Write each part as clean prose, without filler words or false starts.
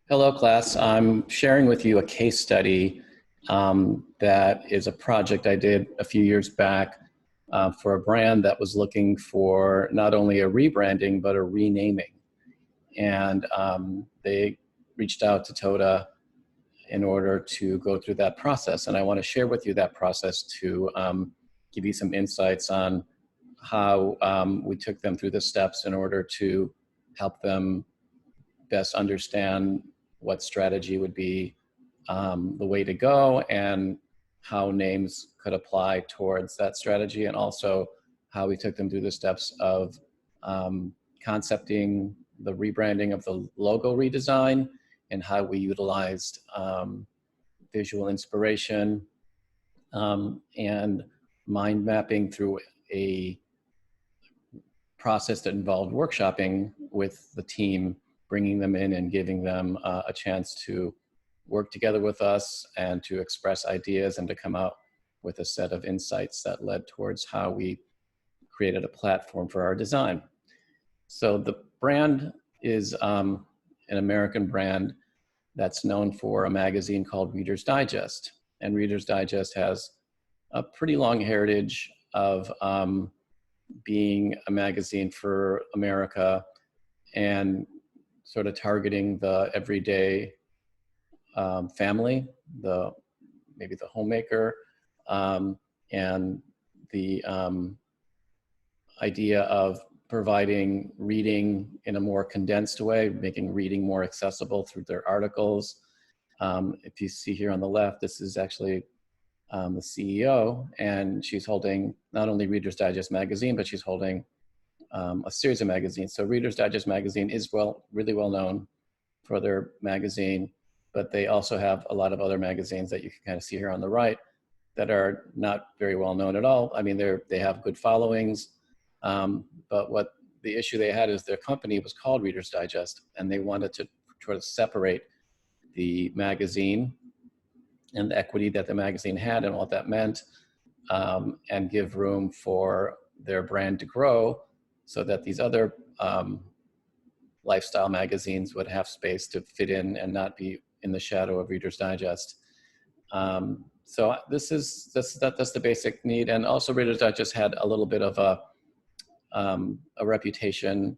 Hello, class. I'm sharing with you a case study that is a project I did a few years back for a brand that was looking for not only a rebranding, but a renaming. And they reached out to TODA in order to go through that process. And I want to share with you that process to give you some insights on how we took them through the steps in order to help them best understand what strategy would be the way to go and how names could apply towards that strategy, and also how we took them through the steps of concepting the rebranding of the logo redesign and how we utilized visual inspiration and mind mapping through a process that involved workshopping with the team, bringing them in and giving them a chance to work together with us and to express ideas and to come out with a set of insights that led towards how we created a platform for our design. So the brand is an American brand that's known for a magazine called Reader's Digest. And Reader's Digest has a pretty long heritage of being a magazine for America and sort of targeting the everyday family, maybe the homemaker, and the idea of providing reading in a more condensed way, making reading more accessible through their articles. If you see here on the left, this is actually the CEO, and she's holding not only Reader's Digest magazine, but she's holding a series of magazines. So Reader's Digest magazine is really well known for their magazine, but they also have a lot of other magazines that you can kind of see here on the right that are not very well known at all. I mean, they have good followings, but what the issue they had is their company was called Reader's Digest, and they wanted to try to separate the magazine and the equity that the magazine had and what that meant, and give room for their brand to grow so that these other lifestyle magazines would have space to fit in and not be in the shadow of Reader's Digest. So that's the basic need. And also Reader's Digest had a little bit of a reputation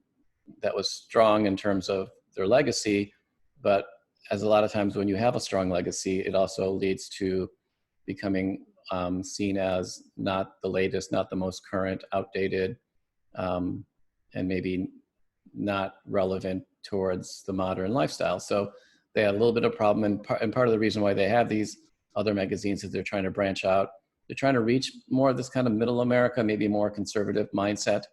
that was strong in terms of their legacy, but as a lot of times when you have a strong legacy, it also leads to becoming seen as not the latest, not the most current, outdated, and maybe not relevant towards the modern lifestyle. So they had a little bit of problem, and part of the reason why they have these other magazines is they're trying to branch out. They're trying to reach more of this kind of middle America, maybe more conservative mindset.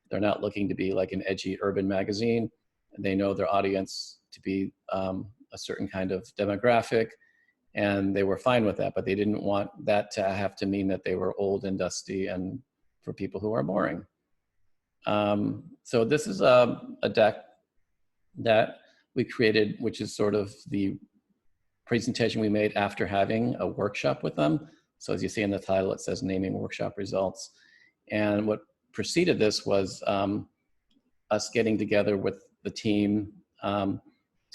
They're not looking to be like an edgy urban magazine. They know their audience to be a certain kind of demographic, and they were fine with that, but they didn't want that to have to mean that they were old and dusty and for people who are boring. So this is a deck that we created, which is sort of the presentation we made after having a workshop with them. So as you see in the title, it says Naming Workshop Results. And what preceded this was us getting together with the team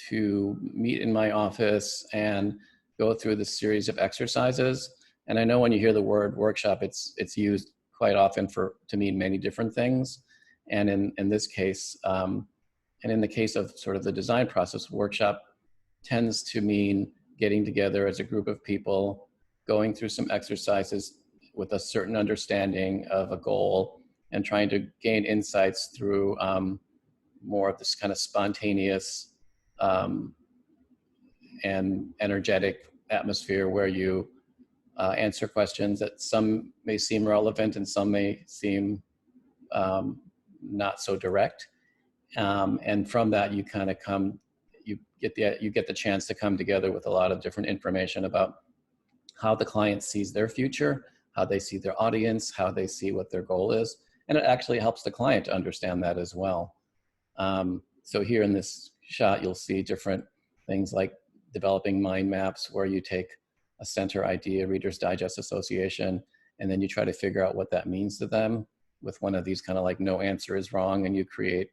to meet in my office and go through this series of exercises. And I know when you hear the word workshop, it's used quite often to mean many different things. And in this case, and in the case of sort of the design process, workshop tends to mean getting together as a group of people, going through some exercises with a certain understanding of a goal, and trying to gain insights through more of this kind of spontaneous and energetic atmosphere where you answer questions that some may seem relevant and some may seem not so direct. And from that, you kind of you get the chance to come together with a lot of different information about how the client sees their future, how they see their audience, how they see what their goal is. And it actually helps the client to understand that as well. So here in this shot, you'll see different things like developing mind maps, where you take a center idea, Reader's Digest association, and then you try to figure out what that means to them with one of these kind of like no answer is wrong, and you create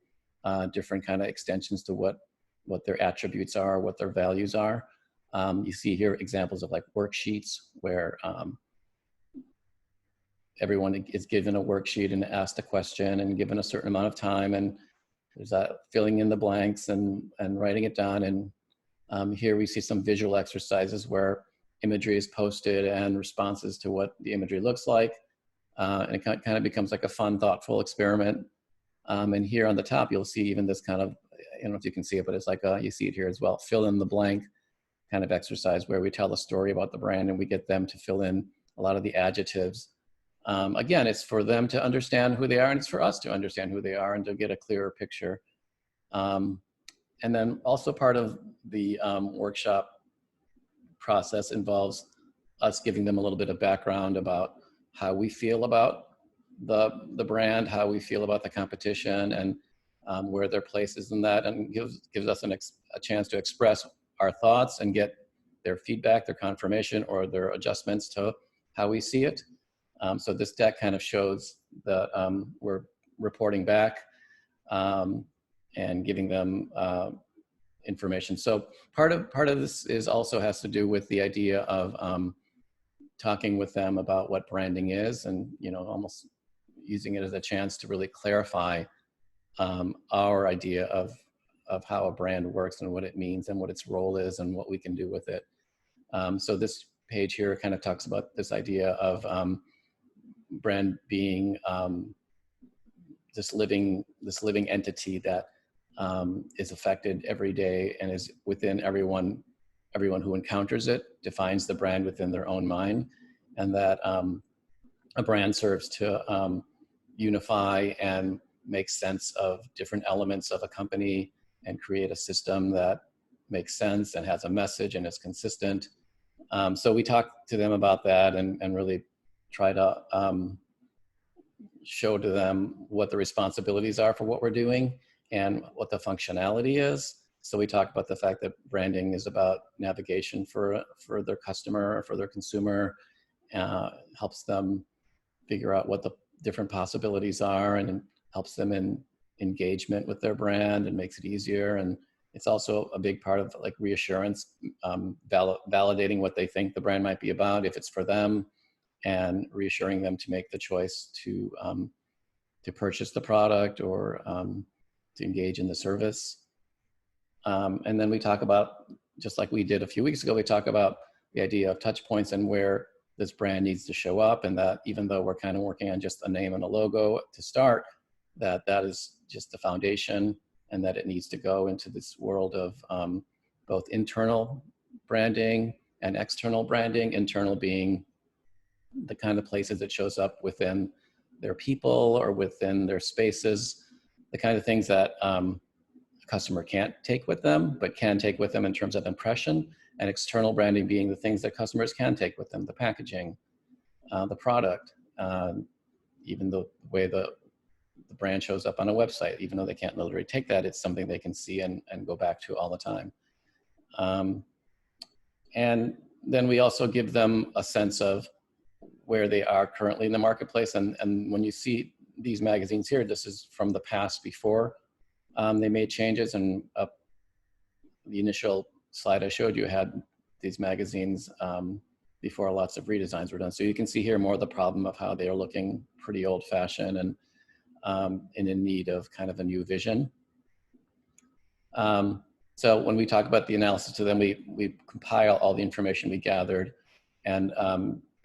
different kind of extensions to what what their attributes are, what their values are. You see here examples of like worksheets where everyone is given a worksheet and asked a question and given a certain amount of time, and there's that filling in the blanks and writing it down. And here we see some visual exercises where imagery is posted and responses to what the imagery looks like. And it kind of becomes like a fun, thoughtful experiment. And here on the top, you'll see even this kind of, I don't know if you can see it, but it's like, you see it here as well, fill in the blank kind of exercise where we tell a story about the brand and we get them to fill in a lot of the adjectives. Again, it's for them to understand who they are, and it's for us to understand who they are and to get a clearer picture. And then also part of the workshop process involves us giving them a little bit of background about how we feel about the brand, how we feel about the competition, and where their place is in that, and gives us a chance to express our thoughts and get their feedback, their confirmation, or their adjustments to how we see it. So this deck kind of shows that we're reporting back and giving them information. So part of this is also has to do with the idea of talking with them about what branding is, and almost using it as a chance to really clarify our idea of how a brand works and what it means and what its role is and what we can do with it. So this page here kind of talks about this idea of brand being this living entity that is affected every day and is within everyone who encounters it, defines the brand within their own mind, and that a brand serves to unify and make sense of different elements of a company and create a system that makes sense and has a message and is consistent. So we talk to them about that and really try to show to them what the responsibilities are for what we're doing and what the functionality is. So we talk about the fact that branding is about navigation for their customer or for their consumer, helps them figure out what the different possibilities are, and helps them in engagement with their brand and makes it easier. And it's also a big part of like reassurance, validating what they think the brand might be about, if it's for them, and reassuring them to make the choice to purchase the product or to engage in the service. And then we talk about, just like we did a few weeks ago, we talk about the idea of touch points and where this brand needs to show up, and that even though we're kind of working on just a name and a logo to start, that is just the foundation, and that it needs to go into this world of both internal branding and external branding, internal being the kind of places it shows up within their people or within their spaces, the kind of things that a customer can't take with them, but can take with them in terms of impression, and external branding being the things that customers can take with them, the packaging, the product, even the way the brand shows up on a website, even though they can't literally take that, it's something they can see and go back to all the time. And then we also give them a sense of where they are currently in the marketplace. And when you see these magazines here, this is from the past before they made changes, and the initial slide I showed you had these magazines before lots of redesigns were done. So you can see here more of the problem of how they are looking pretty old-fashioned and in need of kind of a new vision. So when we talk about the analysis to them, we compile all the information we gathered and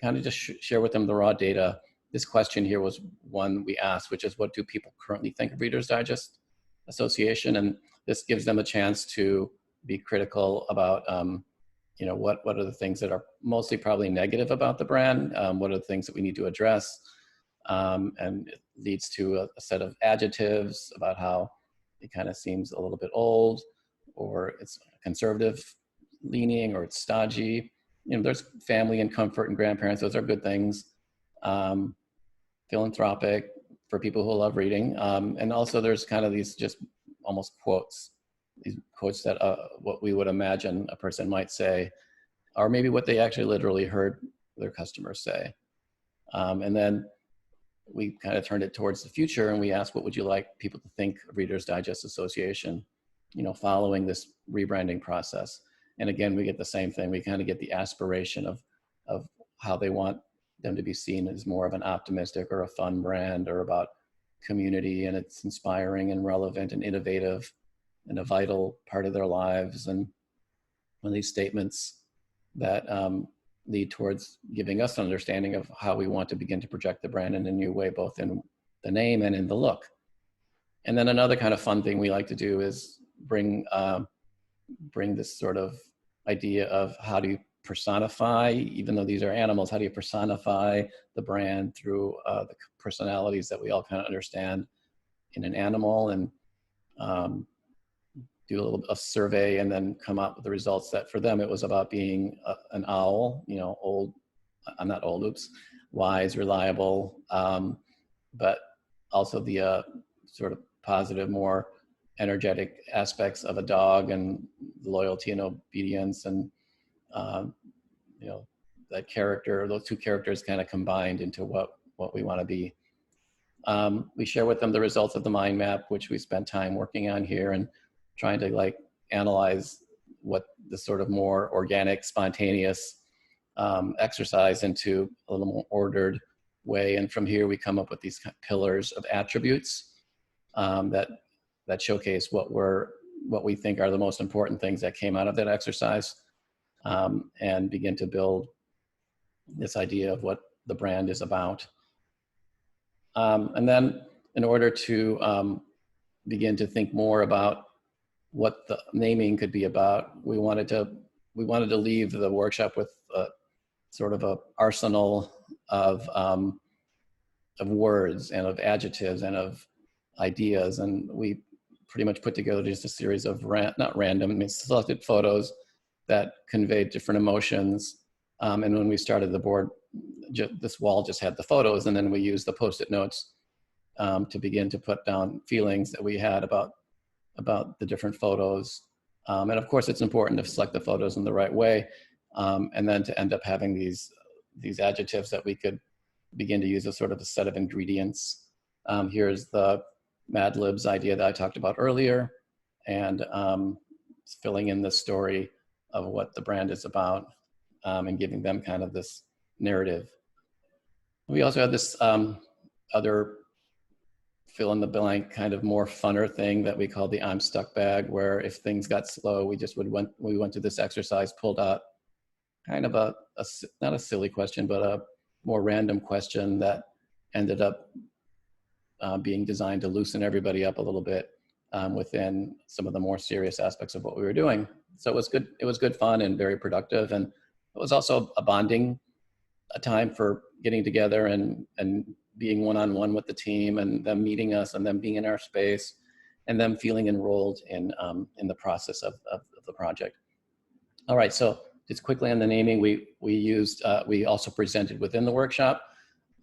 kind of just share with them the raw data. This question here was one we asked, which is, what do people currently think of Reader's Digest Association? And this gives them a chance to be critical about, what are the things that are mostly probably negative about the brand? What are the things that we need to address? And it leads to a set of adjectives about how it kind of seems a little bit old, or it's conservative leaning, or it's stodgy. There's family and comfort and grandparents. Those are good things. Philanthropic for people who love reading. And also there's kind of these just almost quotes, these quotes that what we would imagine a person might say, or maybe what they actually literally heard their customers say. And then we kind of turned it towards the future, and we asked, what would you like people to think of Reader's Digest Association following this rebranding process. And again, we get the same thing. We kind of get the aspiration of how they want them to be seen as more of an optimistic or a fun brand, or about community, and it's inspiring and relevant and innovative and a vital part of their lives. And one of these statements that lead towards giving us an understanding of how we want to begin to project the brand in a new way, both in the name and in the look. And then another kind of fun thing we like to do is bring this sort of idea of how do you personify, even though these are animals, how do you personify the brand through the personalities that we all kind of understand in an animal, and do a survey and then come up with the results that for them it was about being an owl, wise, reliable, but also the sort of positive, more energetic aspects of a dog, and loyalty and obedience, and that character, those two characters kind of combined into what we want to be. We share with them the results of the mind map, which we spent time working on here, and trying to analyze what the sort of more organic, spontaneous exercise into a little more ordered way. And from here, we come up with these pillars of attributes that showcase what we think are the most important things that came out of that exercise, and begin to build this idea of what the brand is about. And then in order to begin to think more about what the naming could be about, we wanted to leave the workshop with sort of a arsenal of words and of adjectives and of ideas. And we pretty much put together just a series of selected photos that conveyed different emotions. And when we started the board, this wall just had the photos, and then we used the Post-it notes to begin to put down feelings that we had about the different photos. And of course, it's important to select the photos in the right way, and then to end up having these adjectives that we could begin to use as sort of a set of ingredients. Here's the Mad Libs idea that I talked about earlier, and filling in the story of what the brand is about, and giving them kind of this narrative. We also had this other fill in the blank kind of more funner thing that we called the I'm stuck bag, where if things got slow, we went to this exercise, pulled out kind of not a silly question, but a more random question that ended up being designed to loosen everybody up a little bit within some of the more serious aspects of what we were doing. So it was good. It was good fun and very productive. And it was also a time for getting together and being one-on-one with the team, and them meeting us, and them being in our space, and them feeling enrolled in the process of the project. All right, so just quickly on the naming, we also presented within the workshop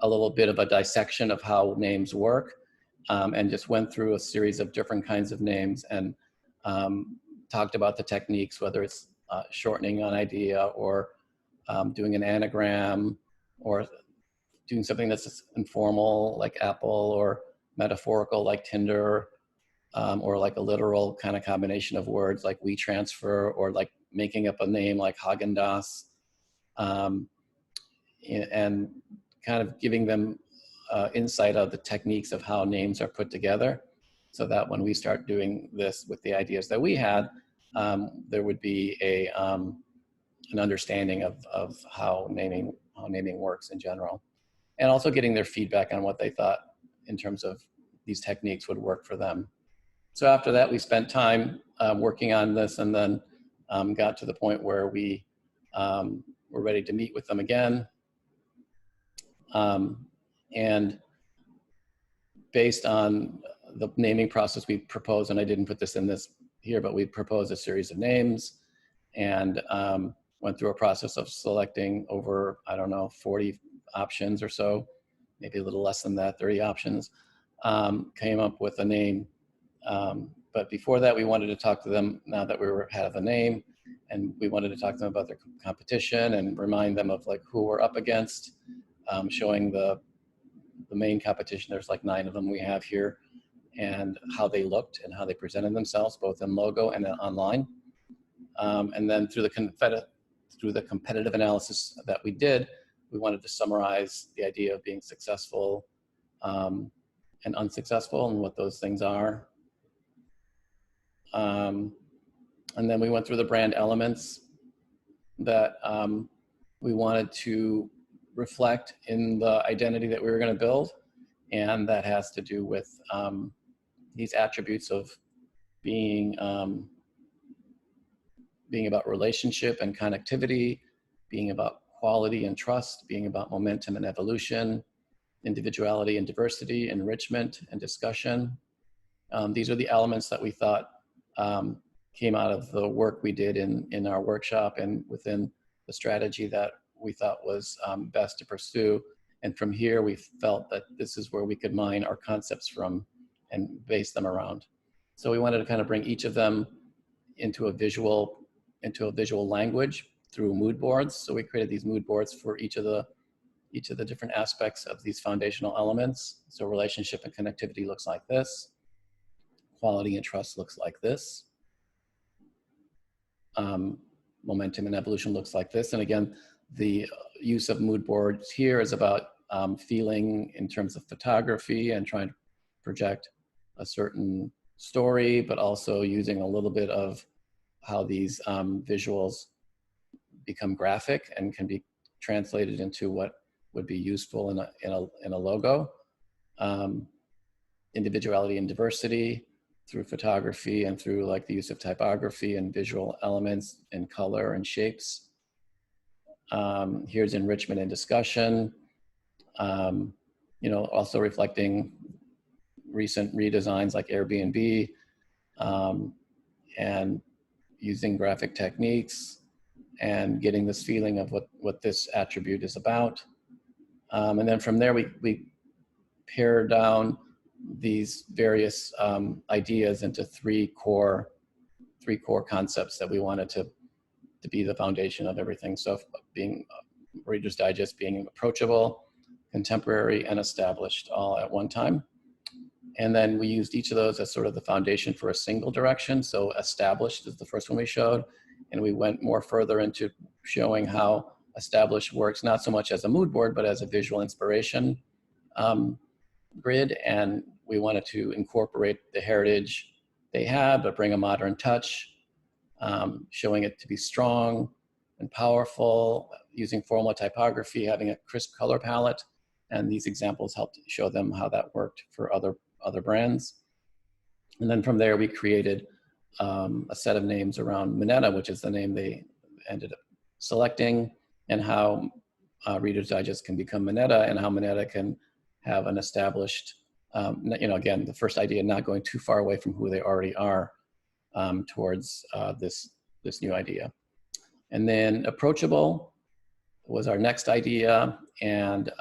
a little bit of a dissection of how names work, and just went through a series of different kinds of names, and talked about the techniques, whether it's shortening an idea, or doing an anagram, or doing something that's informal like Apple, or metaphorical like Tinder, or like a literal kind of combination of words like WeTransfer, or like making up a name like Haagen-Dazs, and kind of giving them insight of the techniques of how names are put together, so that when we start doing this with the ideas that we had, there would be an understanding of how naming works in general, and also getting their feedback on what they thought in terms of these techniques would work for them. So after that, we spent time working on this, and then got to the point where we were ready to meet with them again. And based on the naming process we proposed, and I didn't put this in this here, but we proposed a series of names, and went through a process of selecting over, 40 options or so, maybe a little less than that, 30 options, came up with a name. But before that, we wanted to talk to them now that we had a name, and we wanted to talk to them about their competition and remind them of like who we're up against, showing the main competition. There's like 9 of them we have here, and how they looked and how they presented themselves, both in logo and online. And then through the competitive analysis that we did, we wanted to summarize the idea of being successful and unsuccessful and what those things are. And then we went through the brand elements that we wanted to reflect in the identity that we were going to build. And that has to do with these attributes of being about relationship and connectivity, being about quality and trust, being about momentum and evolution, individuality and diversity, enrichment and discussion. These are the elements that we thought came out of the work we did in our workshop and within the strategy that we thought was best to pursue. And from here, we felt that this is where we could mine our concepts from and base them around. So we wanted to kind of bring each of them into a visual language through mood boards. So we created these mood boards for each of the different aspects of these foundational elements. So relationship and connectivity looks like this. Quality and trust looks like this. Momentum and evolution looks like this. And again, the use of mood boards here is about feeling in terms of photography and trying to project a certain story, but also using a little bit of how these visuals become graphic and can be translated into what would be useful in a logo. Individuality and diversity through photography and through like the use of typography and visual elements and color and shapes. Here's enrichment and discussion. Also reflecting recent redesigns like Airbnb and using graphic techniques and getting this feeling of what this attribute is about. And then from there, we pare down these various ideas into three core concepts that we wanted to be the foundation of everything. So being Reader's Digest being approachable, contemporary, and established all at one time. And then we used each of those as sort of the foundation for a single direction. So established is the first one we showed. And we went more further into showing how established works, not so much as a mood board, but as a visual inspiration grid. And we wanted to incorporate the heritage they had, but bring a modern touch, showing it to be strong and powerful, using formal typography, having a crisp color palette. And these examples helped show them how that worked for other brands. And then from there, we created a set of names around Minetta, which is the name they ended up selecting, and how Reader's Digest can become Minetta, and how Minetta can have an established, again, the first idea, not going too far away from who they already are towards this new idea. And then approachable was our next idea. And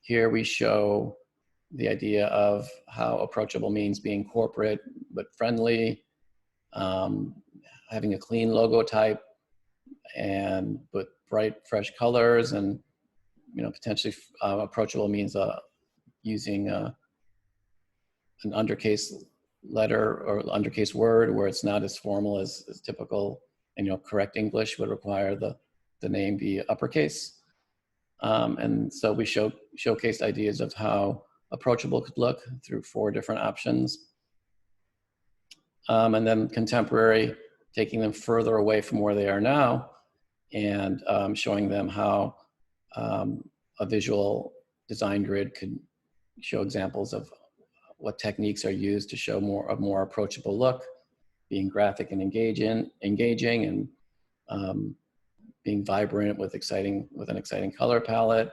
here we show the idea of how approachable means being corporate but friendly, having a clean logo type, and with bright, fresh colors, and potentially approachable means using an undercase letter or undercase word where it's not as formal as typical, and correct English would require the name be uppercase. And so we showcased ideas of how approachable could look through 4 different options. And then contemporary, taking them further away from where they are now, and showing them how a visual design grid could show examples of what techniques are used to show a more approachable look, being graphic and engaging, and being vibrant with an exciting color palette,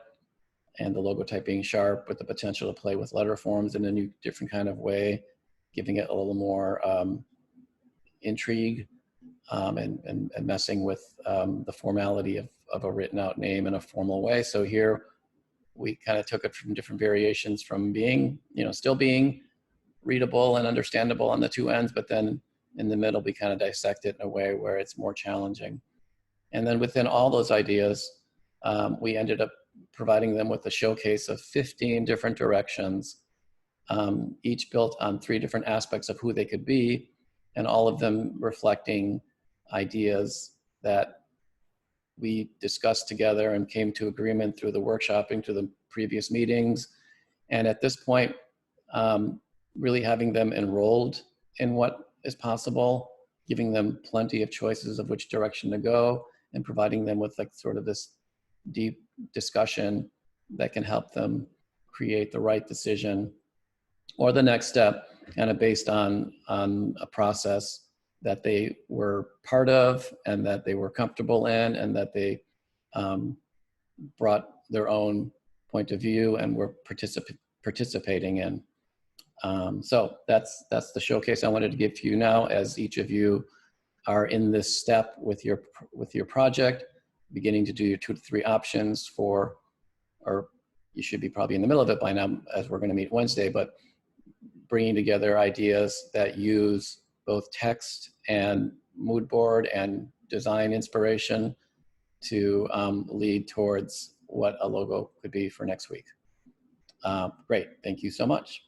and the logo type being sharp with the potential to play with letter forms in a different kind of way, giving it a little more intrigue, and messing with the formality of a written out name in a formal way. So here we kind of took it from different variations, from being, still being readable and understandable on the 2 ends, but then in the middle, we kind of dissect it in a way where it's more challenging. And then within all those ideas, we ended up providing them with a showcase of 15 different directions each built on 3 different aspects of who they could be, and all of them reflecting ideas that we discussed together and came to agreement through the workshopping, through the previous meetings. And at this point, really having them enrolled in what is possible, giving them plenty of choices of which direction to go, and providing them with like sort of this deep discussion that can help them create the right decision or the next step, kind of based on a process that they were part of and that they were comfortable in, and that they brought their own point of view and were participating in. So that's the showcase I wanted to give to you now, as each of you are in this step with your project, beginning to do your 2 to 3 options for, or you should be probably in the middle of it by now, as we're going to meet Wednesday, but bringing together ideas that use both text and mood board and design inspiration to lead towards what a logo could be for next week. Great, thank you so much.